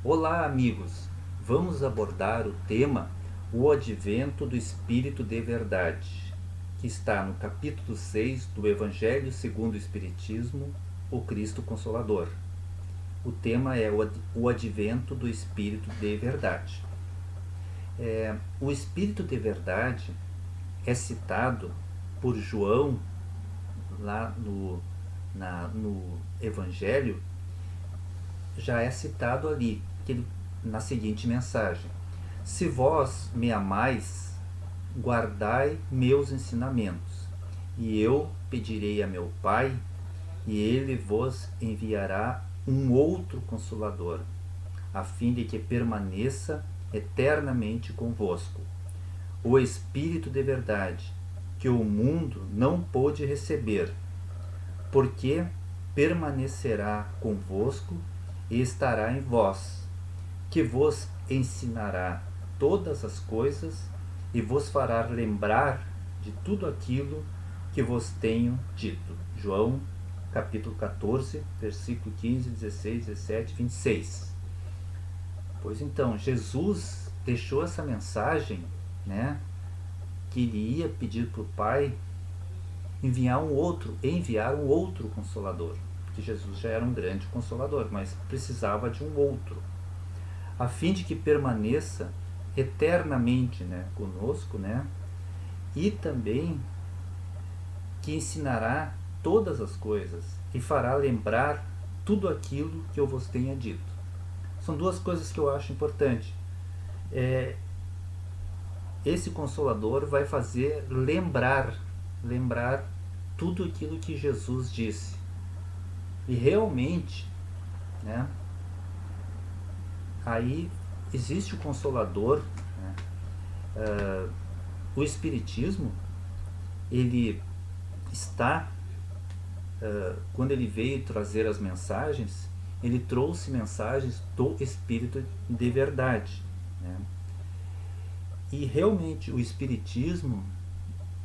Olá, amigos! Vamos abordar o tema O Advento do Espírito de Verdade, que está no capítulo 6 do Evangelho segundo o Espiritismo, o Cristo Consolador. O tema é o Advento do Espírito de Verdade. O Espírito de Verdade é citado por João lá no Evangelho, já é citado ali, na seguinte mensagem: Se vós me amais, guardai meus ensinamentos, e eu pedirei a meu Pai, e ele vos enviará um outro Consolador, a fim de que permaneça eternamente convosco, o Espírito de verdade, que o mundo não pôde receber, porque permanecerá convosco e estará em vós, que vos ensinará todas as coisas e vos fará lembrar de tudo aquilo que vos tenho dito. João capítulo 14, versículo 15, 16, 17, 26. Pois então, Jesus deixou essa mensagem, né, que ele ia pedir para o Pai enviar um outro Consolador, porque Jesus já era um grande Consolador, mas precisava de um outro, a fim de que permaneça eternamente, né, conosco, né, e também que ensinará todas as coisas e fará lembrar tudo aquilo que eu vos tenha dito. São duas coisas que eu acho importante. Esse Consolador vai fazer lembrar tudo aquilo que Jesus disse. E realmente, né, aí existe o Consolador, né? O Espiritismo, ele está, quando ele veio trazer as mensagens, ele trouxe mensagens do Espírito de verdade, né? E realmente o Espiritismo,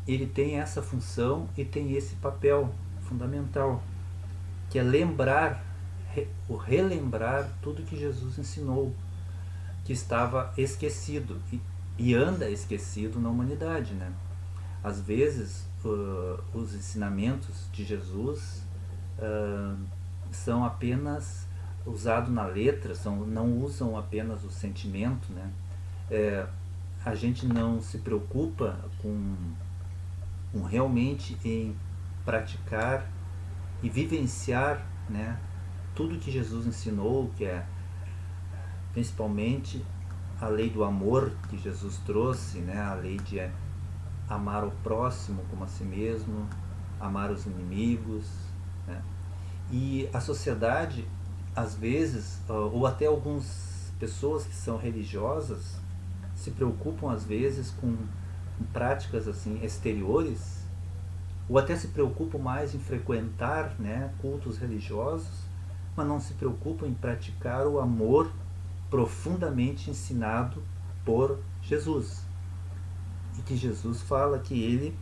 ele tem essa função e tem esse papel fundamental, que é relembrar tudo que Jesus ensinou, que estava esquecido e anda esquecido na humanidade, né? Às vezes, os ensinamentos de Jesus são apenas usados na letra, não usam apenas o sentimento, né? A gente não se preocupa com realmente em praticar e vivenciar, né, tudo que Jesus ensinou, que é principalmente a lei do amor que Jesus trouxe, né, a lei de amar o próximo como a si mesmo, amar os inimigos, né? E a sociedade, às vezes, ou até algumas pessoas que são religiosas, se preocupam às vezes com práticas assim exteriores, ou até se preocupam mais em frequentar, né, cultos religiosos, mas não se preocupam em praticar o amor profundamente ensinado por Jesus. E que Jesus fala que ele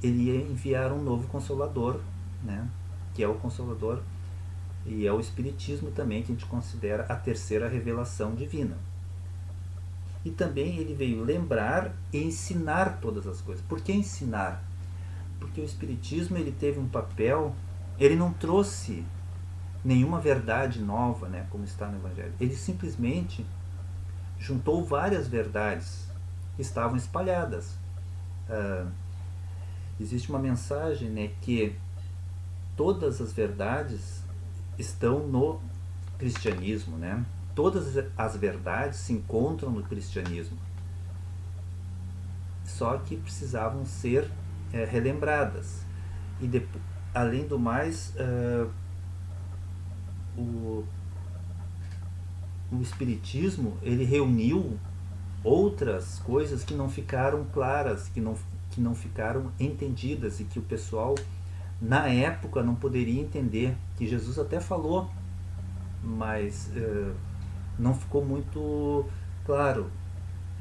ia enviar um novo Consolador, né, que é o Consolador, e é o Espiritismo também, que a gente considera a terceira revelação divina. E também ele veio lembrar e ensinar todas as coisas. Por que ensinar? Porque o Espiritismo, ele teve um papel, ele não trouxe nenhuma verdade nova, né, como está no Evangelho. Ele simplesmente juntou várias verdades que estavam espalhadas. Existe uma mensagem, né, que todas as verdades estão no cristianismo, né? Todas as verdades se encontram no cristianismo, só que precisavam ser relembradas. E além do mais, o, o Espiritismo, ele reuniu outras coisas que não ficaram claras, que não ficaram entendidas, e que o pessoal na época não poderia entender, que Jesus até falou, mas não ficou muito claro.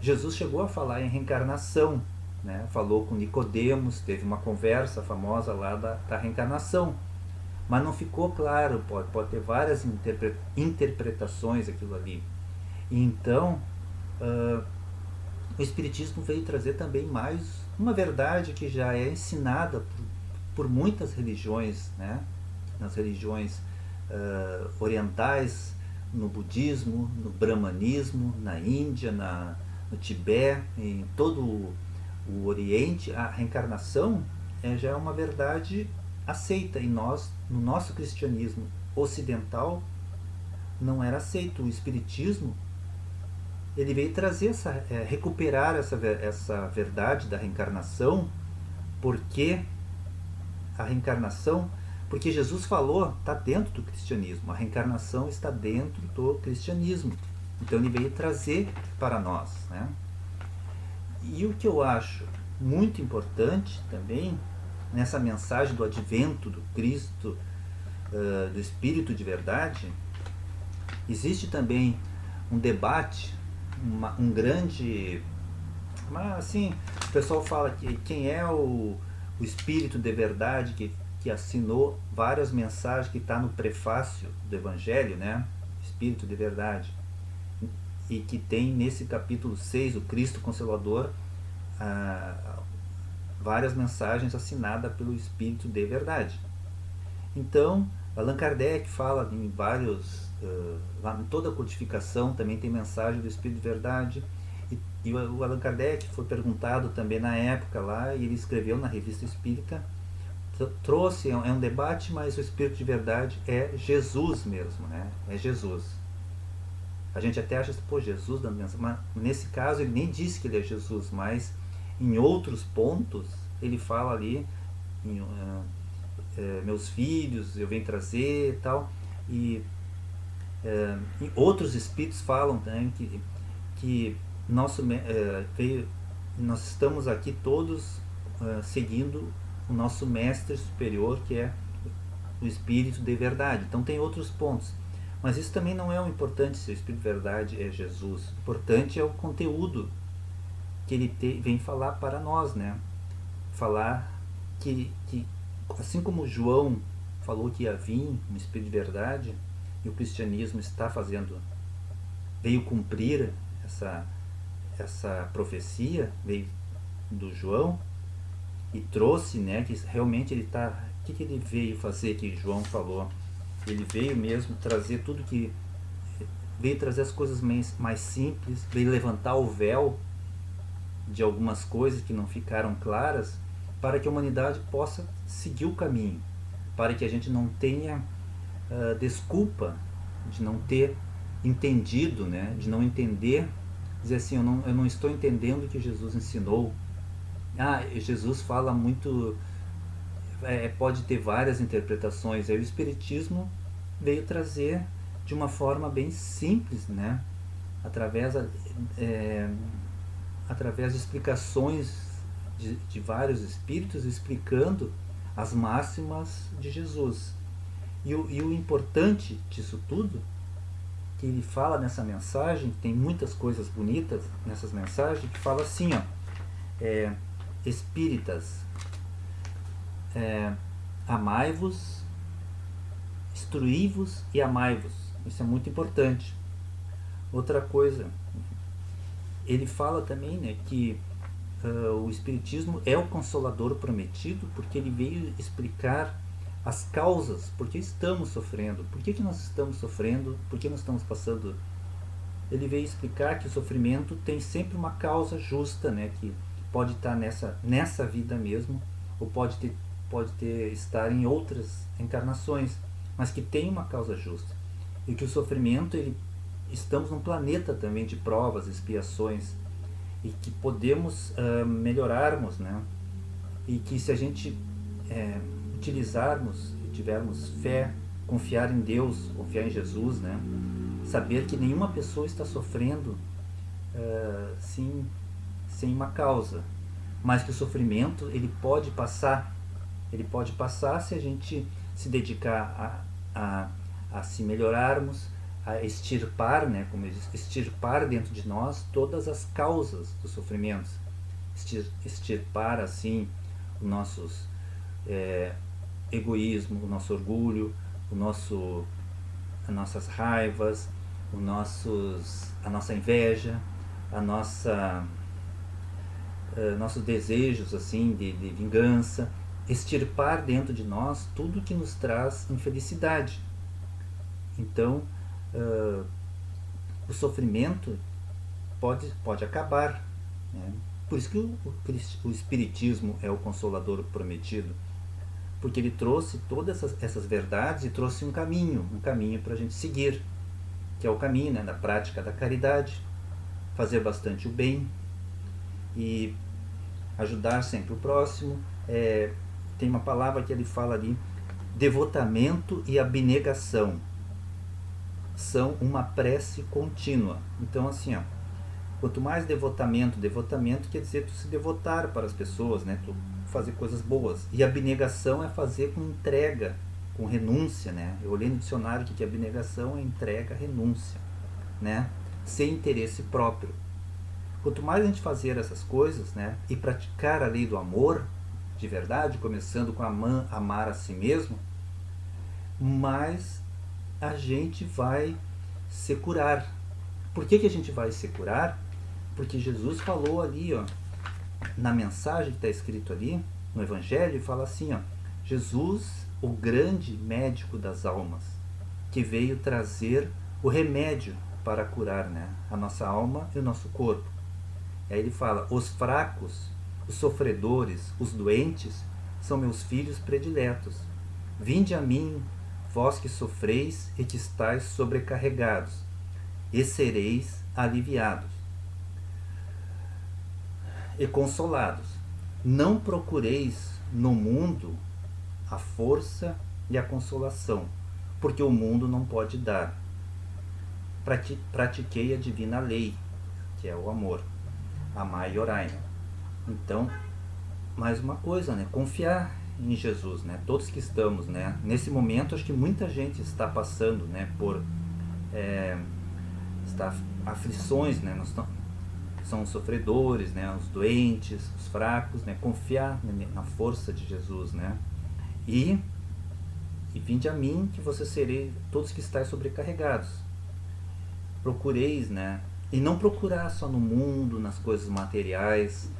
Jesus chegou a falar em reencarnação, né? Falou com Nicodemos, teve uma conversa famosa lá da reencarnação, mas não ficou claro, pode ter várias interpretações aquilo ali. E então, o Espiritismo veio trazer também mais uma verdade que já é ensinada por muitas religiões, né? Nas religiões orientais, no budismo, no brahmanismo, na Índia, no Tibete, em todo o Oriente, a reencarnação já é uma verdade aceita. E nós, no nosso cristianismo ocidental, não era aceito. O Espiritismo ele veio trazer recuperar essa verdade da reencarnação, porque a reencarnação, porque Jesus falou, está dentro do cristianismo, a reencarnação está dentro do cristianismo. Então ele veio trazer para nós, né? E o que eu acho muito importante também nessa mensagem do advento do Cristo, do Espírito de verdade, existe também um debate, um grande, mas assim, o pessoal fala que quem é o Espírito de verdade que assinou várias mensagens, que está no prefácio do Evangelho, né? Espírito de verdade, e que tem nesse capítulo 6, o Cristo Consolador, várias mensagens assinadas pelo Espírito de verdade. Então, Allan Kardec fala em vários, lá em toda a codificação também tem mensagem do Espírito de verdade. E o Allan Kardec foi perguntado também na época lá, e ele escreveu na Revista Espírita, trouxe, é um debate, mas o Espírito de verdade é Jesus mesmo, né? É Jesus. A gente até acha, pô, Jesus dando mensagem, mas nesse caso ele nem disse que ele é Jesus, mas em outros pontos ele fala ali, meus filhos eu venho trazer e tal, e outros espíritos falam também que nós estamos aqui todos seguindo o nosso mestre superior, que é o Espírito de verdade. Então tem outros pontos, mas isso também não é o importante, se o Espírito de verdade é Jesus. O importante é o conteúdo que ele vem falar para nós, né? Falar que assim como João falou que ia vir um Espírito de verdade, e o cristianismo está veio cumprir essa profecia, veio do João, e trouxe, né, que realmente ele está... O que ele veio fazer, que João falou? Ele veio mesmo trazer tudo que... Veio trazer as coisas mais simples, veio levantar o véu de algumas coisas que não ficaram claras, para que a humanidade possa seguir o caminho, para que a gente não tenha desculpa de não ter entendido, né, de não entender, dizer assim, eu não estou entendendo o que Jesus ensinou. Jesus fala muito, pode ter várias interpretações. Aí o Espiritismo veio trazer de uma forma bem simples, né? Através de explicações de vários espíritos, explicando as máximas de Jesus. E o importante disso tudo, que ele fala nessa mensagem, tem muitas coisas bonitas nessas mensagens, que fala assim, ó, espíritas, amai-vos, instruí-vos e amai-vos. Isso é muito importante. Outra coisa, ele fala também, né, que o Espiritismo é o Consolador prometido, porque ele veio explicar as causas, por que estamos sofrendo, por que nós estamos sofrendo, por que nós estamos passando. Ele veio explicar que o sofrimento tem sempre uma causa justa, né, que pode estar nessa vida mesmo, ou pode estar em outras encarnações, mas que tem uma causa justa. E que o sofrimento, estamos num planeta também de provas, expiações, e que podemos melhorarmos, né? E que se a gente utilizarmos, tivermos fé, confiar em Deus, confiar em Jesus, né? Saber que nenhuma pessoa está sofrendo sem uma causa, mas que o sofrimento ele pode passar se a gente se dedicar a se melhorarmos, a extirpar, né, como diz, extirpar dentro de nós todas as causas dos sofrimentos, extirpar assim os nossos egoísmo, o nosso orgulho, as nossas raivas, a nossa inveja, a nossa, nossos desejos assim de vingança, extirpar dentro de nós tudo que nos traz infelicidade. Então, o sofrimento pode acabar, né? Por isso que o Espiritismo é o Consolador prometido, porque ele trouxe todas essas verdades e trouxe um caminho para a gente seguir, que é o caminho, né, da prática da caridade, fazer bastante o bem e ajudar sempre o próximo. Tem uma palavra que ele fala ali: devotamento e abnegação são uma prece contínua. Então, assim, ó, quanto mais devotamento quer dizer tu se devotar para as pessoas, né? Tu fazer coisas boas. E abnegação é fazer com entrega, com renúncia, né? Eu olhei no dicionário que abnegação é entrega, renúncia, né? Sem interesse próprio. Quanto mais a gente fazer essas coisas, né? E praticar a lei do amor, de verdade, começando com amar a si mesmo, mais a gente vai se curar. Por que a gente vai se curar? Porque Jesus falou ali, ó, na mensagem que está escrito ali, no Evangelho, fala assim, ó: Jesus, o grande médico das almas, que veio trazer o remédio para curar, né, a nossa alma e o nosso corpo. E aí ele fala: os fracos, os sofredores, os doentes, são meus filhos prediletos. Vinde a mim, vós que sofreis e que estáis sobrecarregados, e sereis aliviados e consolados. Não procureis no mundo a força e a consolação, porque o mundo não pode dar. Pratiquei a divina lei, que é o amor. Amai e orai. Então, mais uma coisa, né? Confiar em Jesus, né? Todos que estamos, né? Nesse momento, acho que muita gente está passando, né? Por aflições, né? São os sofredores, né? Os doentes, os fracos, né? Confiar na força de Jesus, né? E vinde a mim, que você serei todos que estáis sobrecarregados. Procureis, né? E não procurar só no mundo, nas coisas materiais,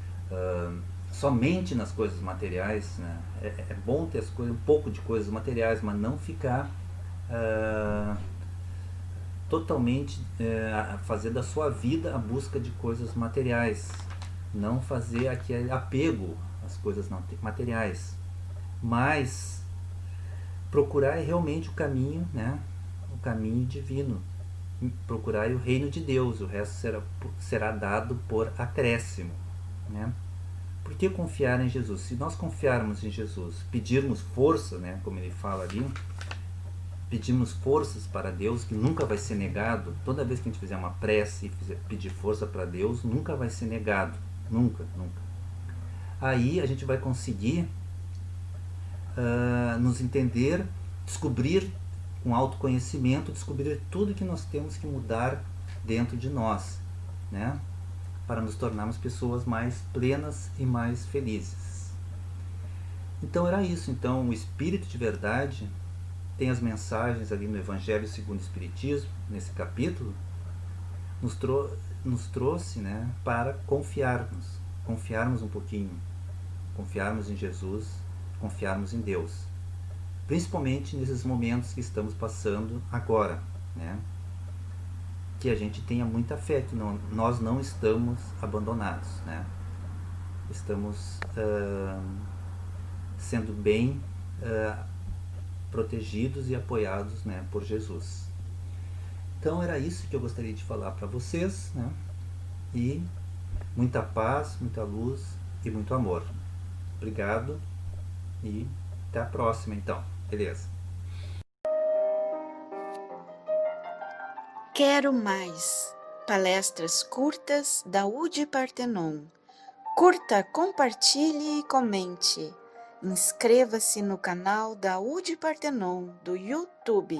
somente nas coisas materiais, né? É bom ter as coisas, um pouco de coisas materiais, mas não ficar totalmente fazer da sua vida a busca de coisas materiais, não fazer aquele apego às coisas materiais, mas procurar realmente o caminho, né? O caminho divino, procurar o reino de Deus, o resto será dado por acréscimo, né? Por que confiar em Jesus? Se nós confiarmos em Jesus, pedirmos força, né, como ele fala ali, pedimos forças para Deus, que nunca vai ser negado. Toda vez que a gente fizer uma prece e pedir força para Deus, nunca vai ser negado. Nunca, nunca. Aí a gente vai conseguir nos entender, descobrir com autoconhecimento, descobrir tudo que nós temos que mudar dentro de nós, né? Para nos tornarmos pessoas mais plenas e mais felizes. Então era isso. Então o Espírito de Verdade tem as mensagens ali no Evangelho segundo o Espiritismo, nesse capítulo, nos trouxe, né, para confiarmos um pouquinho, confiarmos em Jesus, confiarmos em Deus, principalmente nesses momentos que estamos passando agora, né, que a gente tenha muita fé, que nós não estamos abandonados, né, estamos sendo bem protegidos e apoiados, né, por Jesus. Então era isso que eu gostaria de falar para vocês, né? E muita paz, muita luz e muito amor. Obrigado e até a próxima, então. Beleza? Quero mais palestras curtas da UD Partenon. Curta, compartilhe e comente. Inscreva-se no canal da UD Partenon do YouTube.